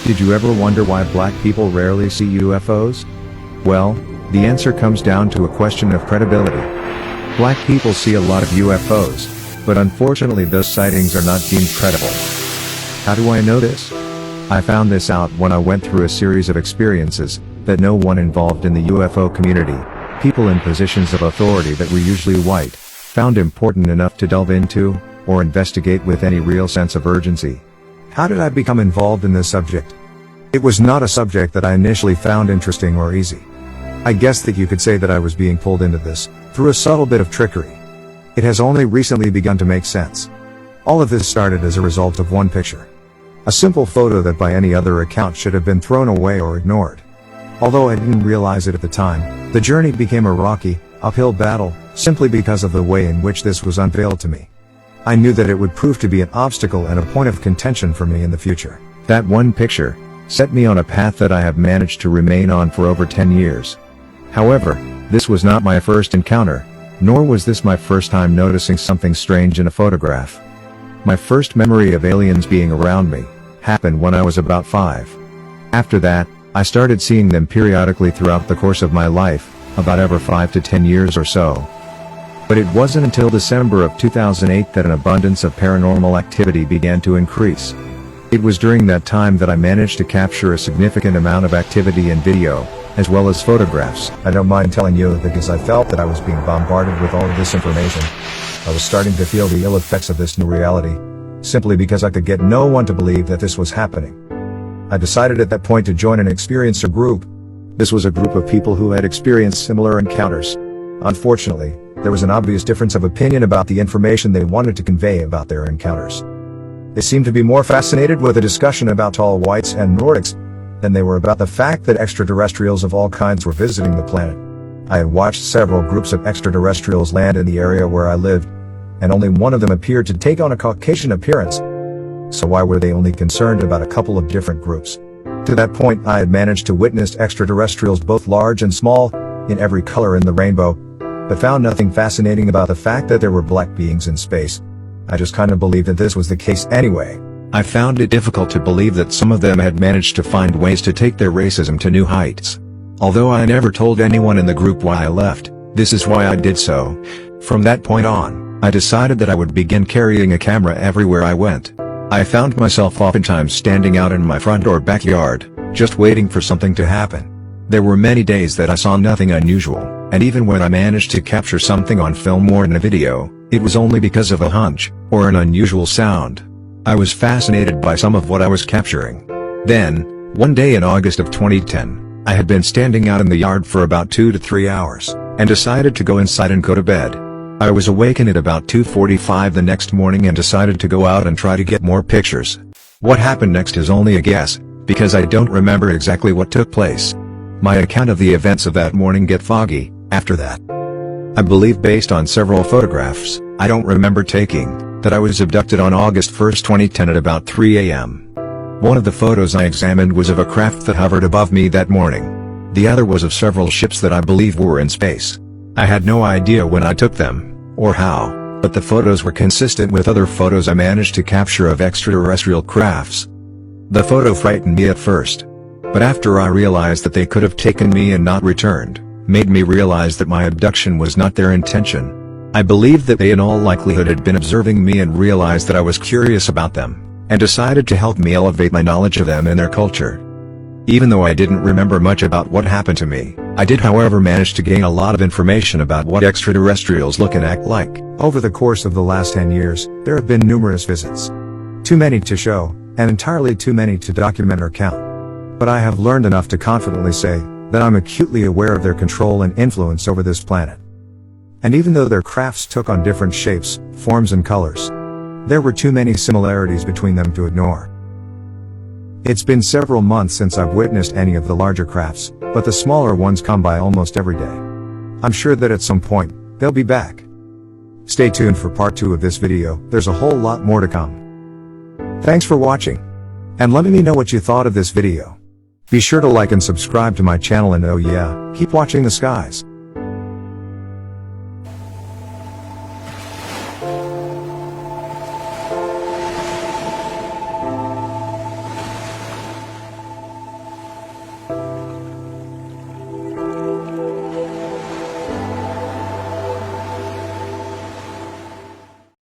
Did you ever wonder why black people rarely see UFOs? Well, the answer comes down to a question of credibility. Black people see a lot of UFOs, but unfortunately those sightings are not deemed credible. How do I know this? I found this out when I went through a series of experiences that no one involved in the UFO community, people in positions of authority that were usually white, found important enough to delve into, or investigate with any real sense of urgency. How did I become involved in this subject? It was not a subject that I initially found interesting or easy. I guess that you could say that I was being pulled into this, through a subtle bit of trickery. It has only recently begun to make sense. All of this started as a result of one picture. A simple photo that by any other account should have been thrown away or ignored. Although I didn't realize it at the time, the journey became a rocky, uphill battle, simply because of the way in which this was unveiled to me. I knew that it would prove to be an obstacle and a point of contention for me in the future. That one picture set me on a path that I have managed to remain on for over 10 years. However, this was not my first encounter, nor was this my first time noticing something strange in a photograph. My first memory of aliens being around me happened when I was about 5. After that, I started seeing them periodically throughout the course of my life, about every 5 to 10 years or so. But it wasn't until December of 2008 that an abundance of paranormal activity began to increase. It was during that time that I managed to capture a significant amount of activity in video, as well as photographs. I don't mind telling you because I felt that I was being bombarded with all of this information. I was starting to feel the ill effects of this new reality, simply because I could get no one to believe that this was happening. I decided at that point to join an experiencer group. This was a group of people who had experienced similar encounters. Unfortunately, there was an obvious difference of opinion about the information they wanted to convey about their encounters. They seemed to be more fascinated with a discussion about tall whites and Nordics than they were about the fact that extraterrestrials of all kinds were visiting the planet. I had watched several groups of extraterrestrials land in the area where I lived, and only one of them appeared to take on a Caucasian appearance. So why were they only concerned about a couple of different groups? To that point, I had managed to witness extraterrestrials both large and small, in every color in the rainbow, but found nothing fascinating about the fact that there were black beings in space. I just kind of believed that this was the case anyway. I found it difficult to believe that some of them had managed to find ways to take their racism to new heights. Although I never told anyone in the group why I left, this is why I did so. From that point on, I decided that I would begin carrying a camera everywhere I went. I found myself oftentimes standing out in my front or backyard, just waiting for something to happen. There were many days that I saw nothing unusual, and even when I managed to capture something on film or in a video, it was only because of a hunch, or an unusual sound. I was fascinated by some of what I was capturing. Then, one day in August of 2010, I had been standing out in the yard for about 2 to 3 hours, and decided to go inside and go to bed. I was awakened at about 2:45 the next morning and decided to go out and try to get more pictures. What happened next is only a guess, because I don't remember exactly what took place. My account of the events of that morning get foggy after that. I believe based on several photographs I don't remember taking, that I was abducted on August 1, 2010 at about 3 a.m. One of the photos I examined was of a craft that hovered above me that morning. The other was of several ships that I believe were in space. I had no idea when I took them, or how, but the photos were consistent with other photos I managed to capture of extraterrestrial crafts. The photo frightened me at first, but after I realized that they could have taken me and not returned, made me realize that my abduction was not their intention. I believed that they in all likelihood had been observing me and realized that I was curious about them, and decided to help me elevate my knowledge of them and their culture. Even though I didn't remember much about what happened to me, I did however manage to gain a lot of information about what extraterrestrials look and act like. Over the course of the last 10 years, there have been numerous visits. Too many to show, and entirely too many to document or count. But I have learned enough to confidently say that I'm acutely aware of their control and influence over this planet. And even though their crafts took on different shapes, forms and colors, there were too many similarities between them to ignore. It's been several months since I've witnessed any of the larger crafts, but the smaller ones come by almost every day. I'm sure that at some point, they'll be back. Stay tuned for part 2 of this video, there's a whole lot more to come. Thanks for watching. And let me know what you thought of this video. Be sure to like and subscribe to my channel and oh yeah, keep watching the skies.